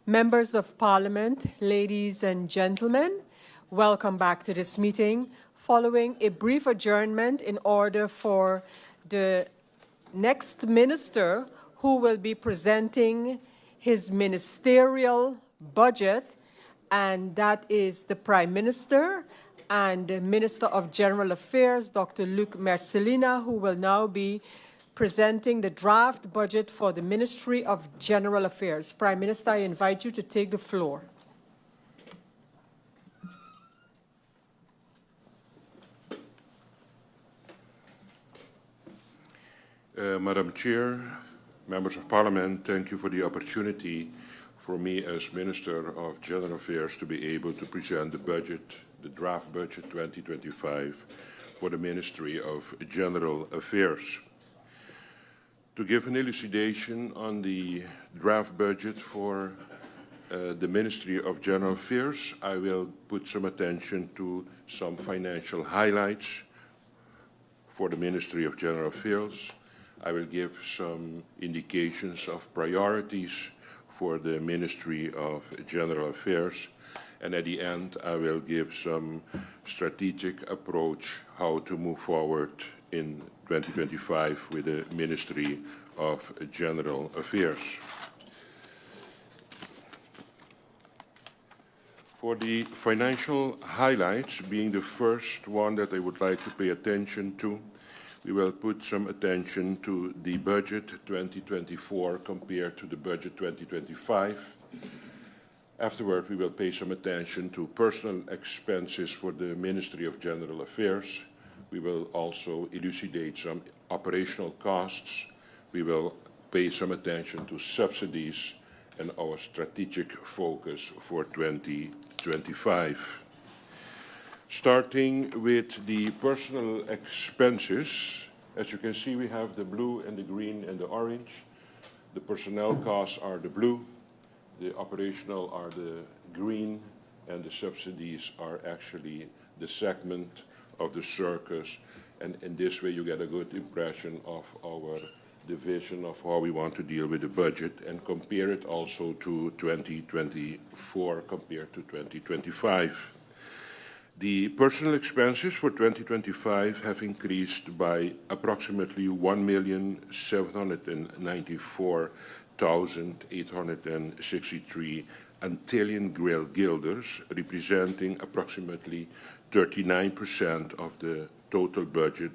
Members of Parliament, ladies and gentlemen, welcome back to this meeting following a brief adjournment in order for the next minister who will be presenting his ministerial budget, and that is the Prime Minister and the Minister of General Affairs, Dr. Luc Mercelina, who will now be presenting the draft budget for the Ministry of General Affairs. Prime Minister, I invite you to take the floor. Madam Chair, members of Parliament, thank you for the opportunity for me as Minister of General Affairs to be able to present the budget, the draft budget 2025 for the Ministry of General Affairs. To give an elucidation on the draft budget for the Ministry of General Affairs, I will put some attention to some financial highlights for the Ministry of General Affairs. I will give some indications of priorities for the Ministry of General Affairs, and at the end I will give some strategic approach how to move forward in 2025 with the Ministry of General Affairs. For the financial highlights, being the first one that I would like to pay attention to, we will put some attention to the budget 2024 compared to the budget 2025. Afterward, we will pay some attention to personal expenses for the Ministry of General Affairs. We will also elucidate some operational costs. We will pay some attention to subsidies and our strategic focus for 2025. Starting with the personal expenses, as you can see, we have the blue and the green and the orange. The personnel costs are the blue, the operational are the green, and the subsidies are actually the segment of the circus, and in this way you get a good impression of our division of how we want to deal with the budget and compare it also to 2024 compared to 2025. The personal expenses for 2025 have increased by approximately 1,794,863 Antillian guilders, representing approximately 39% of the total budget,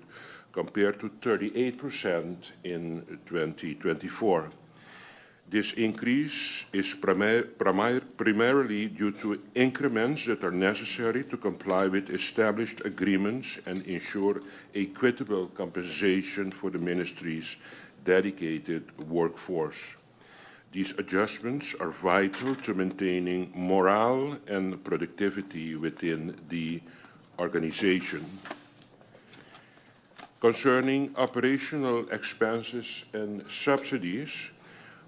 compared to 38% in 2024. This increase is primarily due to increments that are necessary to comply with established agreements and ensure equitable compensation for the Ministry's dedicated workforce. These adjustments are vital to maintaining morale and productivity within the organization. Concerning operational expenses and subsidies,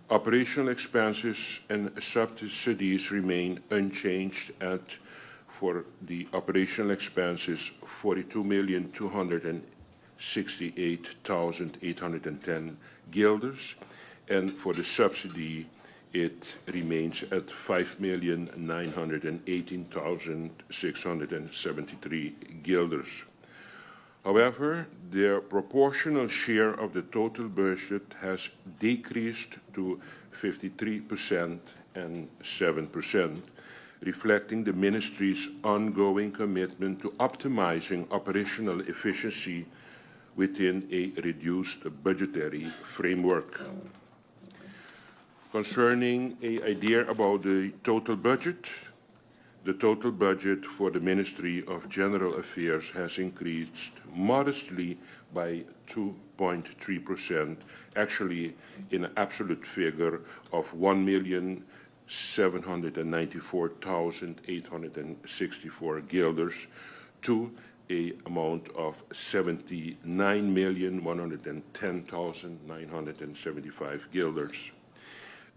operational expenses and subsidies remain unchanged at, for the operational expenses, 42,268,810 guilders, and for the subsidy it remains at 5,918,673 guilders. However, their proportional share of the total budget has decreased to 53% and 7%, reflecting the Ministry's ongoing commitment to optimizing operational efficiency within a reduced budgetary framework. Concerning an idea about the total budget for the Ministry of General Affairs has increased modestly by 2.3%, actually in an absolute figure of 1,794,864 guilders to an amount of 79,110,975 guilders.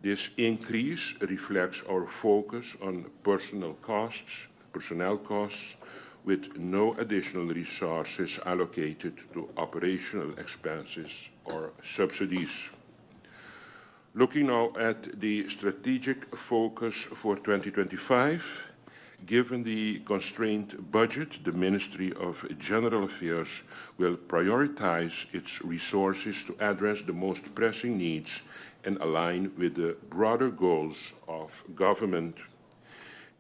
This increase reflects our focus on personnel costs, with no additional resources allocated to operational expenses or subsidies. Looking now at the strategic focus for 2025, given the constrained budget, the Ministry of General Affairs will prioritize its resources to address the most pressing needs and align with the broader goals of government.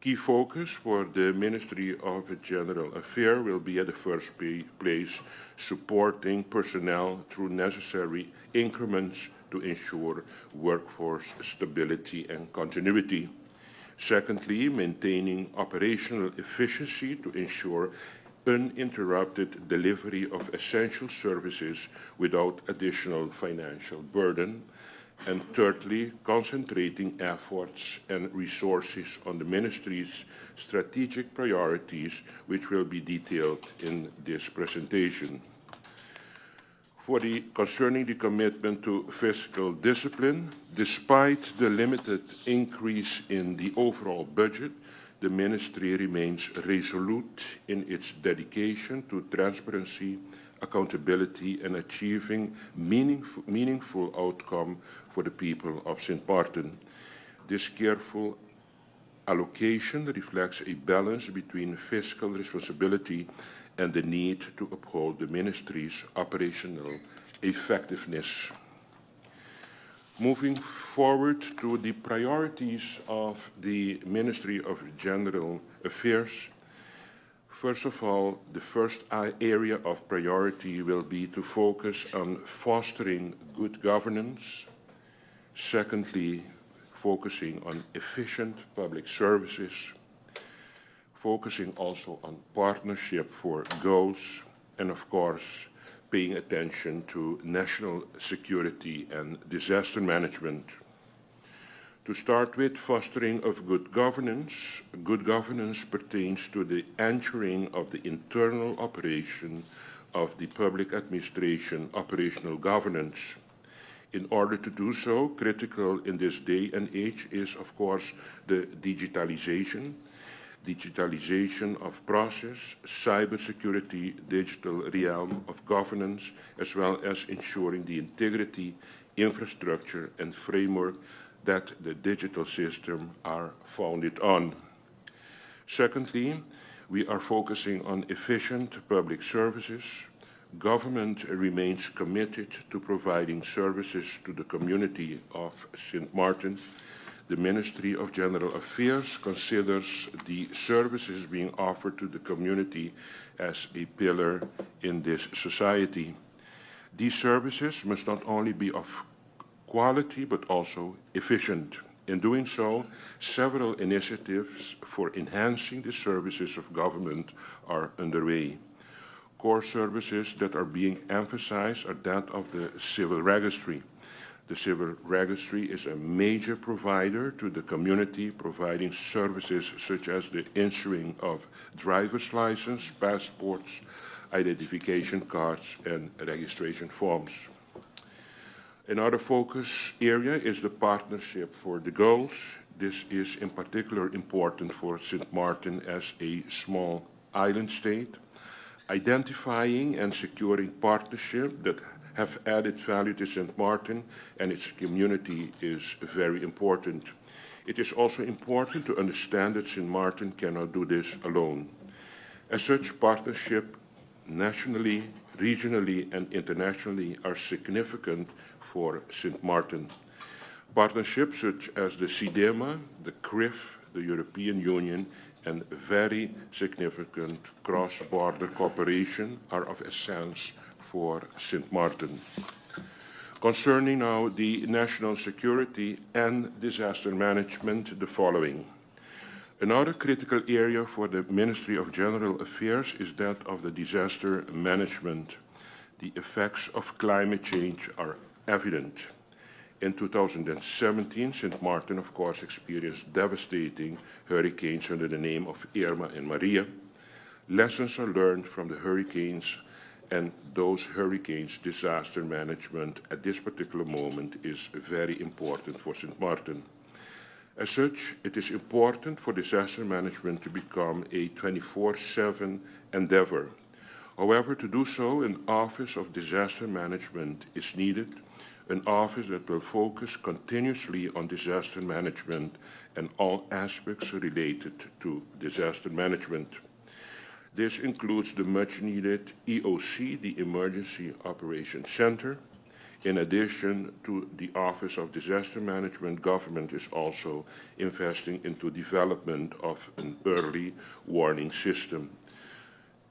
Key focus for the Ministry of General Affairs will be at the first place supporting personnel through necessary increments to ensure workforce stability and continuity. Secondly, maintaining operational efficiency to ensure uninterrupted delivery of essential services without additional financial burden. And thirdly, concentrating efforts and resources on the Ministry's strategic priorities, which will be detailed in this presentation. Concerning the commitment to fiscal discipline, despite the limited increase in the overall budget, the Ministry remains resolute in its dedication to transparency, accountability, and achieving meaningful outcome for the people of St Maarten. This careful allocation reflects a balance between fiscal responsibility and the need to uphold the Ministry's operational effectiveness. Moving forward to the priorities of the Ministry of General Affairs, first of all, the first area of priority will be to focus on fostering good governance. Secondly, focusing on efficient public services, focusing also on partnership for goals, and of course, paying attention to national security and disaster management. To start with, fostering of good governance pertains to the ensuring of the internal operation of the public administration operational governance. In order to do so, critical in this day and age is, of course, the digitalization of process, cybersecurity, digital realm of governance, as well as ensuring the integrity, infrastructure, and framework that the digital system are founded on. Secondly, we are focusing on efficient public services. Government remains committed to providing services to the community of St Maarten. The Ministry of General Affairs considers the services being offered to the community as a pillar in this society. These services must not only be of quality but also efficient. In doing so, several initiatives for enhancing the services of government are underway. Core services that are being emphasized are that of the Civil Registry. The Civil Registry is a major provider to the community, providing services such as the issuing of driver's license, passports, identification cards, and registration forms. Another focus area is the partnership for the goals. This is in particular important for St Maarten as a small island state. Identifying and securing partnerships that have added value to St Maarten and its community is very important. It is also important to understand that St Maarten cannot do this alone. As such, partnership nationally, regionally, and internationally are significant for St Maarten. Partnerships such as the CIDEMA, the CRIF, the European Union, and very significant cross-border cooperation are of essence for St Maarten. Concerning now the national security and disaster management, the following. Another critical area for the Ministry of General Affairs is that of the disaster management. The effects of climate change are evident. In 2017, St Maarten, of course, experienced devastating hurricanes under the name of Irma and Maria. Lessons are learned from the hurricanes, and those hurricanes disaster management at this particular moment is very important for St Maarten. As such, it is important for disaster management to become a 24/7 endeavor. However, to do so, an Office of Disaster Management is needed. an office that will focus continuously on disaster management and all aspects related to disaster management. This includes the much-needed EOC, the Emergency Operations Center. In addition to the Office of Disaster Management, government is also investing into development of an early warning system.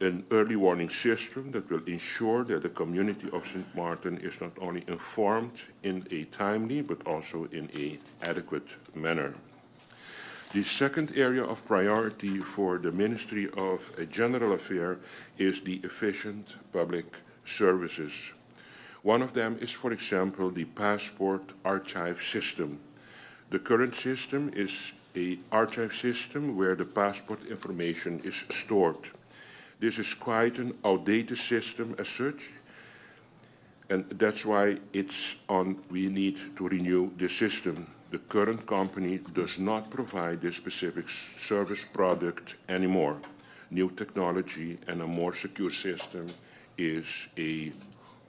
An early warning system that will ensure that the community of St. Maarten is not only informed in a timely but also in an adequate manner. The second area of priority for the Ministry of General Affairs is the efficient public services. One of them is, for example, the passport archive system. The current system is an archive system where the passport information is stored. This is quite an outdated system as such, and that's why we need to renew the system. The current company does not provide this specific service product anymore. New technology and a more secure system is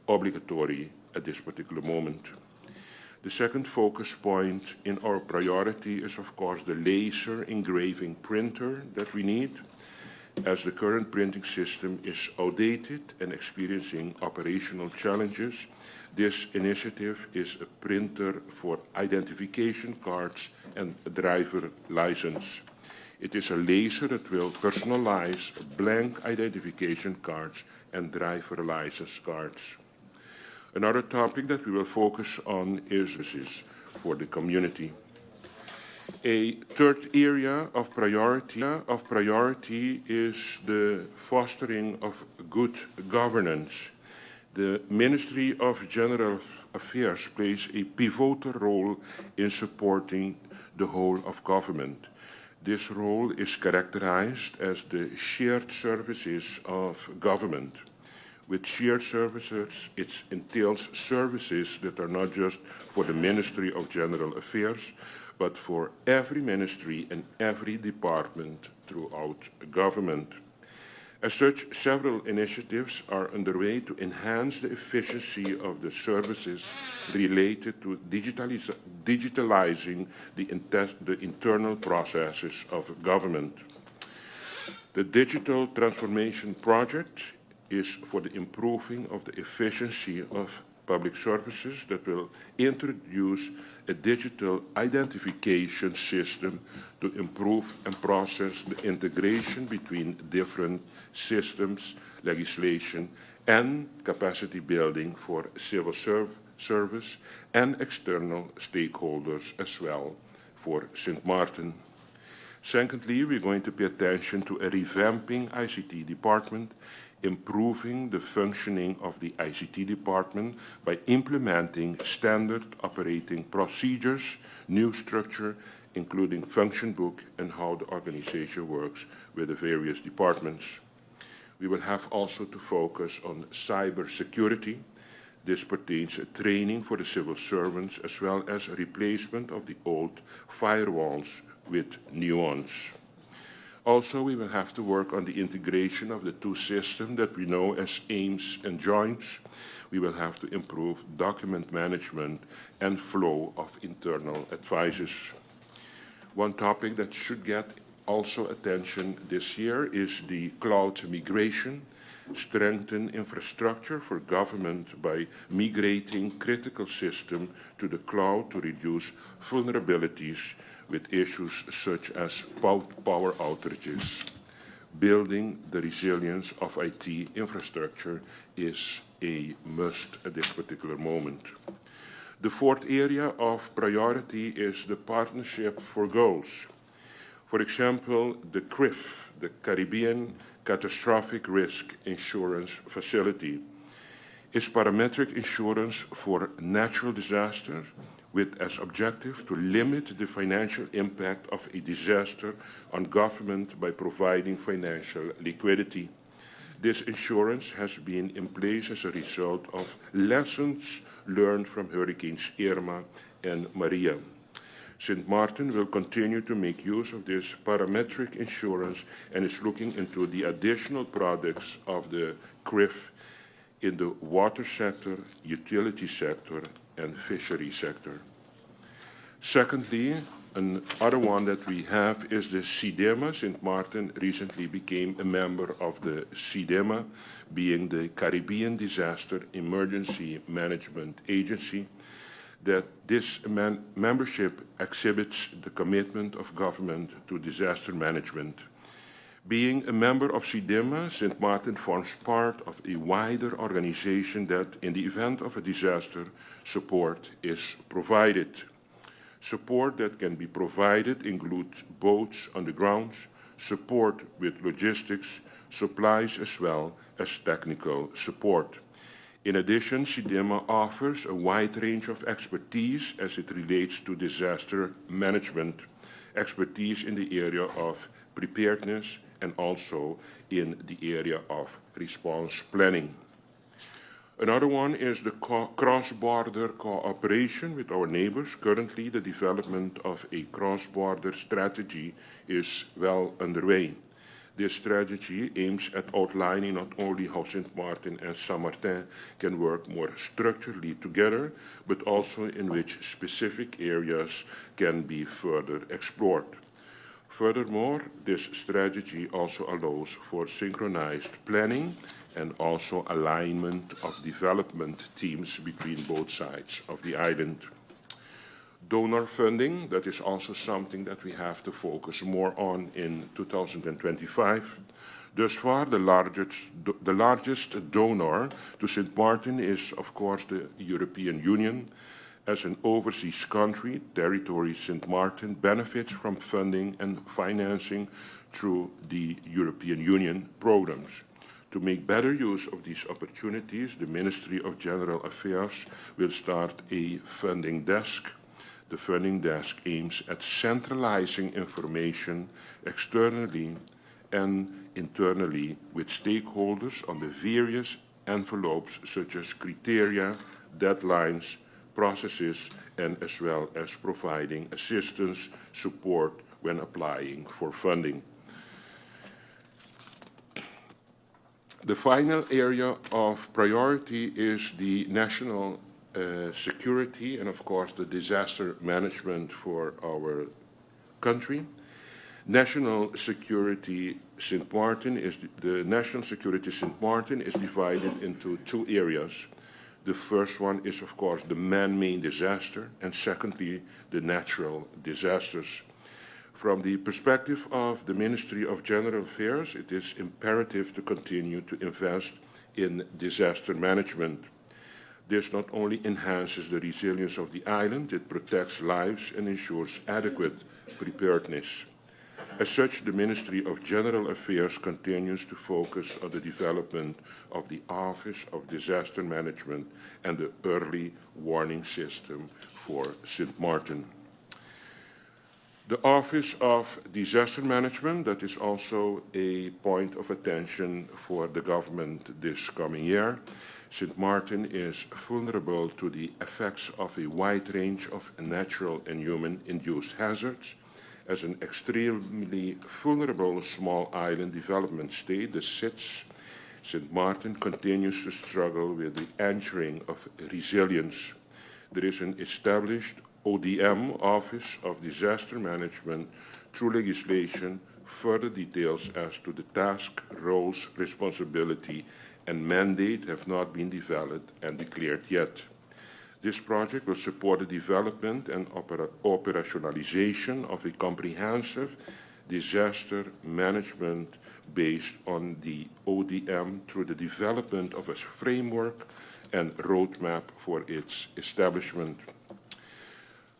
obligatory at this particular moment. The second focus point in our priority is, of course, the laser engraving printer that we need, as the current printing system is outdated and experiencing operational challenges. This initiative is a printer for identification cards and driver license. It is a laser that will personalize blank identification cards and driver license cards. Another topic that we will focus on is services for the community. A third area of priority is the fostering of good governance. The Ministry of General Affairs plays a pivotal role in supporting the whole of government. This role is characterized as the shared services of government. With shared services, it entails services that are not just for the Ministry of General Affairs, but for every ministry and every department throughout government. As such, several initiatives are underway to enhance the efficiency of the services related to digitalizing the internal processes of government. The Digital Transformation Project is for the improving of the efficiency of public services that will introduce a digital identification system to improve and process the integration between different systems, legislation, and capacity building for civil service and external stakeholders as well for St. Maarten. Secondly, we're going to pay attention to a revamping ICT department, improving the functioning of the ICT department by implementing standard operating procedures, new structure, including function book and how the organization works with the various departments. We will have also to focus on cyber security. This pertains to training for the civil servants as well as a replacement of the old firewalls with new ones. Also, we will have to work on the integration of the two systems that we know as AIMS and joints. We will have to improve document management and flow of internal advices. One topic that should get also attention this year is the cloud migration. Strengthen infrastructure for government by migrating critical systems to the cloud to reduce vulnerabilities with issues such as power outages. Building the resilience of IT infrastructure is a must at this particular moment. The fourth area of priority is the Partnership for Goals. For example, the CRIF, the Caribbean Catastrophic Risk Insurance Facility, is parametric insurance for natural disasters with as objective to limit the financial impact of a disaster on government by providing financial liquidity. This insurance has been in place as a result of lessons learned from Hurricanes Irma and Maria. St. Maarten will continue to make use of this parametric insurance and is looking into the additional products of the CRIF in the water sector, utility sector, and fishery sector. Secondly, another one that we have is the CIDEMA. St Maarten recently became a member of the CIDEMA, being the Caribbean Disaster Emergency Management Agency. That this membership exhibits the commitment of government to disaster management. Being a member of CIDEMA, St Maarten forms part of a wider organization that, in the event of a disaster, support is provided. Support that can be provided includes boats on the ground, support with logistics, supplies as well as technical support. In addition, CIDEMA offers a wide range of expertise as it relates to disaster management, expertise in the area of preparedness and also in the area of response planning. Another one is the cross-border cooperation with our neighbors. Currently, the development of a cross-border strategy is well underway. This strategy aims at outlining not only how St Maarten and St Maarten can work more structurally together, but also in which specific areas can be further explored. Furthermore, this strategy also allows for synchronized planning and also alignment of development teams between both sides of the island. Donor funding, that is also something that we have to focus more on in 2025. Thus far, the largest donor to St Maarten is, of course, the European Union. As an overseas country, territory St Maarten benefits from funding and financing through the European Union programs. To make better use of these opportunities, the Ministry of General Affairs will start a funding desk. The funding desk aims at centralizing information externally and internally with stakeholders on the various envelopes such as criteria, deadlines, processes, and as well as providing assistance, support when applying for funding. The final area of priority is the national security and, of course, the disaster management for our country. National security St Maarten is divided into two areas. The first one is, of course, the man-made disaster, and secondly, the natural disasters. From the perspective of the Ministry of General Affairs, it is imperative to continue to invest in disaster management. This not only enhances the resilience of the island, it protects lives and ensures adequate preparedness. As such, the Ministry of General Affairs continues to focus on the development of the Office of Disaster Management and the Early Warning System for St Maarten. The Office of Disaster Management, that is also a point of attention for the government this coming year. St Maarten is vulnerable to the effects of a wide range of natural and human-induced hazards. As an extremely vulnerable small island development state, the SIDS, St Maarten continues to struggle with the anchoring of resilience. There is an established ODM, Office of Disaster Management. Through legislation, further details as to the task, roles, responsibility, and mandate have not been developed and declared yet. This project will support the development and operationalization of a comprehensive disaster management based on the ODM through the development of a framework and roadmap for its establishment.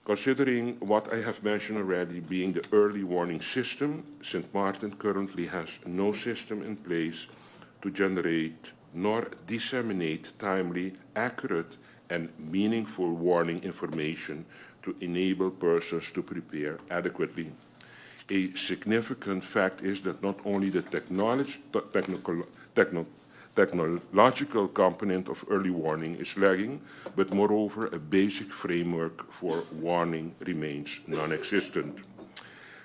Considering what I have mentioned already being the early warning system, St Maarten currently has no system in place to generate nor disseminate timely, accurate, and meaningful warning information to enable persons to prepare adequately. A significant fact is that not only the technological component of early warning is lagging, but moreover, a basic framework for warning remains non-existent.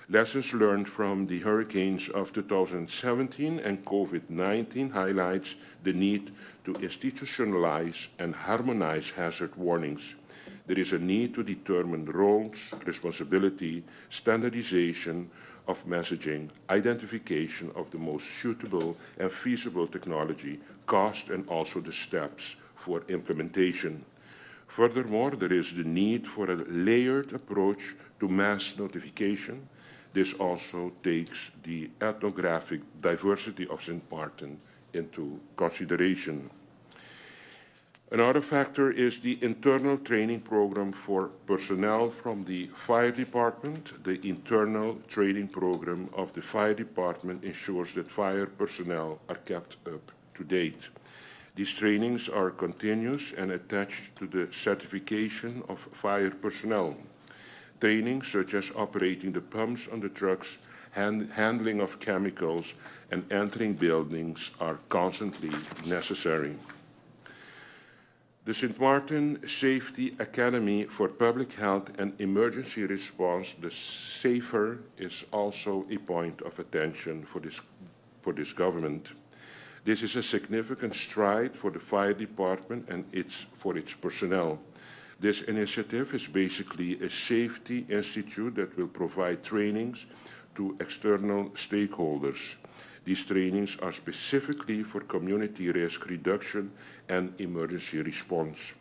Lessons learned from the hurricanes of 2017 and COVID-19 highlights the need to institutionalize and harmonize hazard warnings. there is a need to determine roles, responsibility, standardization of messaging, identification of the most suitable and feasible technology, cost, and also the steps for implementation. Furthermore, there is the need for a layered approach to mass notification. This also takes the ethnographic diversity of St. Maarten into consideration. Another factor is the internal training program for personnel from the fire department. The internal training program of the fire department ensures that fire personnel are kept up to date. These trainings are continuous and attached to the certification of fire personnel. Training such as operating the pumps on the trucks, handling of chemicals, and entering buildings are constantly necessary. The St. Maarten Safety Academy for Public Health and Emergency Response, the SAFER, is also a point of attention for this government. This is a significant stride for the fire department and for its personnel. This initiative is basically a safety institute that will provide trainings to external stakeholders. These trainings are specifically for community risk reduction and emergency response.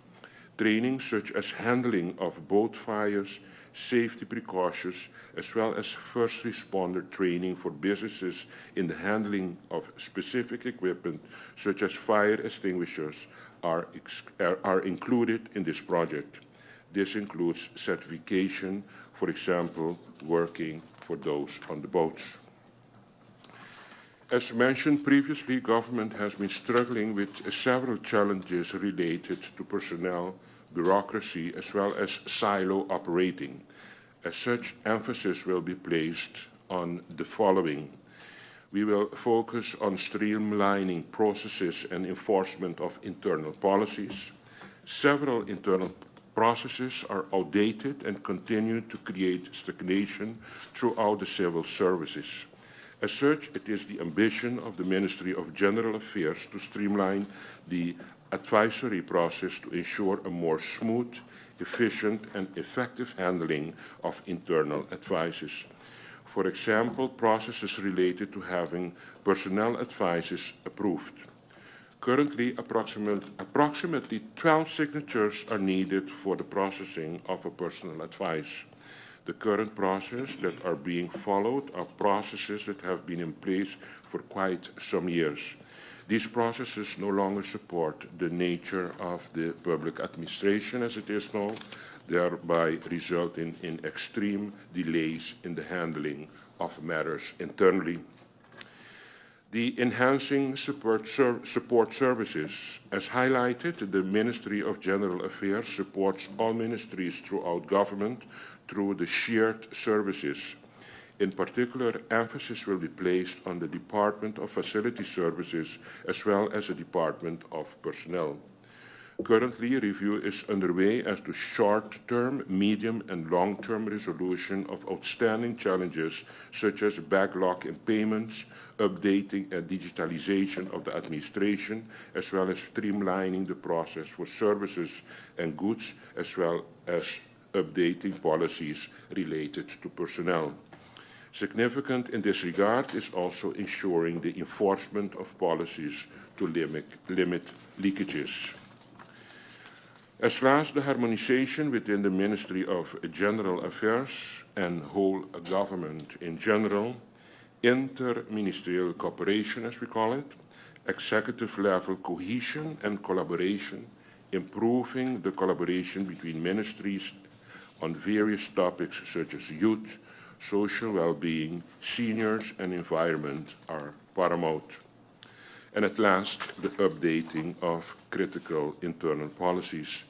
Trainings such as handling of boat fires, safety precautions, as well as first responder training for businesses in the handling of specific equipment, such as fire extinguishers, are included in this project. This includes certification, for example, working for those on the boats. As mentioned previously, government has been struggling with several challenges related to personnel, bureaucracy, as well as silo operating. As such, emphasis will be placed on the following. We will focus on streamlining processes and enforcement of internal policies. Several internal processes are outdated and continue to create stagnation throughout the civil services. As such, it is the ambition of the Ministry of General Affairs to streamline the advisory process to ensure a more smooth, efficient, and effective handling of internal advices. For example, processes related to having personnel advices approved. Currently, approximately 12 signatures are needed for the processing of a personal advice. The current process that are being followed are processes that have been in place for quite some years. These processes no longer support the nature of the public administration as it is now, thereby resulting in extreme delays in the handling of matters internally. The enhancing support services. As highlighted, the Ministry of General Affairs supports all ministries throughout government through the shared services. In particular, emphasis will be placed on the Department of Facility Services as well as the Department of Personnel. Currently, a review is underway as to short-term, medium, and long-term resolution of outstanding challenges such as backlog in payments, updating and digitalization of the administration, as well as streamlining the process for services and goods, as well as updating policies related to personnel. Significant in this regard is also ensuring the enforcement of policies to limit leakages. As last, the harmonization within the Ministry of General Affairs and whole government in general, inter-ministerial cooperation, as we call it, executive level cohesion and collaboration, improving the collaboration between ministries on various topics such as youth, social well-being, seniors, and environment are paramount. And at last, the updating of critical internal policies.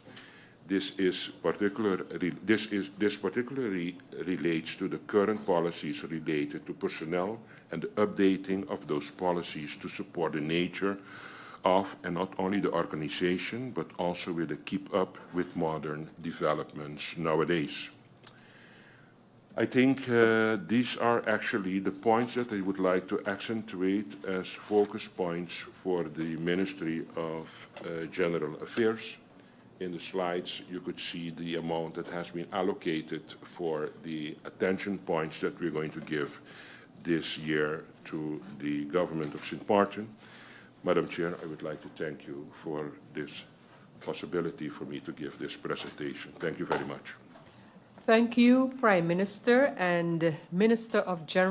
This particularly relates to the current policies related to personnel and the updating of those policies to support the nature of and not only the organization, but also with the keep up with modern developments nowadays. I think these are actually the points that I would like to accentuate as focus points for the Ministry of General Affairs. In the slides, you could see the amount that has been allocated for the attention points that we're going to give this year to the government of St. Maarten. Madam Chair, I would like to thank you for this possibility for me to give this presentation. Thank you very much. Thank you, Prime Minister and Minister of General